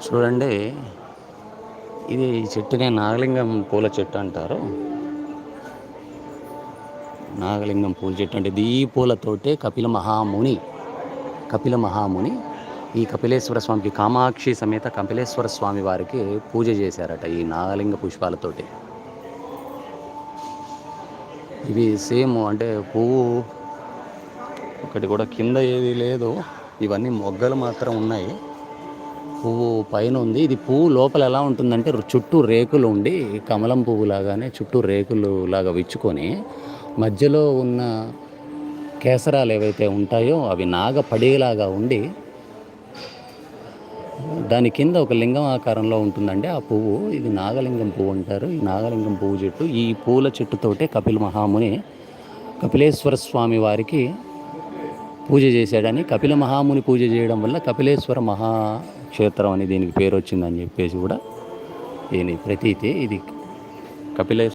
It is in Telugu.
చూడండి, ఇది చెట్టునే నాగలింగం పూల చెట్టు అంటారు. నాగలింగం పూల చెట్టు అంటే ఈ పూలతోటే కపిల మహాముని ఈ కపిలేశ్వర స్వామికి, కామాక్షి సమేత కపిలేశ్వర స్వామి వారికి పూజ చేశారట ఈ నాగలింగ పుష్పాలతోటి. ఇవి సేమ్ అంటే పువ్వు ఒకటి కూడా కింద ఏది లేదు, ఇవన్నీ మొగ్గలు మాత్రం ఉన్నాయి. పువ్వు పైన ఉంది. ఇది పువ్వు లోపల ఎలా ఉంటుందంటే చుట్టూ రేకులు ఉండి, కమలం పువ్వు లాగానే చుట్టూ రేకులు లాగా విచ్చుకొని, మధ్యలో ఉన్న కేసరాలు ఏవైతే ఉంటాయో అవి నాగపడిలాగా ఉండి, దాని కింద ఒక లింగం ఆకారంలో ఉంటుందండి ఆ పువ్వు. ఇది నాగలింగం పువ్వు అంటారు. ఈ నాగలింగం పువ్వు చెట్టు, ఈ పూల చెట్టుతోటే కపిల మహాముని కపిలేశ్వర స్వామి వారికి పూజ చేశాడని, కపిల మహాముని పూజ చేయడం వల్ల కపిలేశ్వర మహాక్షేత్రం అని దీనికి పేరు వచ్చిందని చెప్పేసి కూడా దీని ప్రతీతి. ఇది కపిలేశ్వర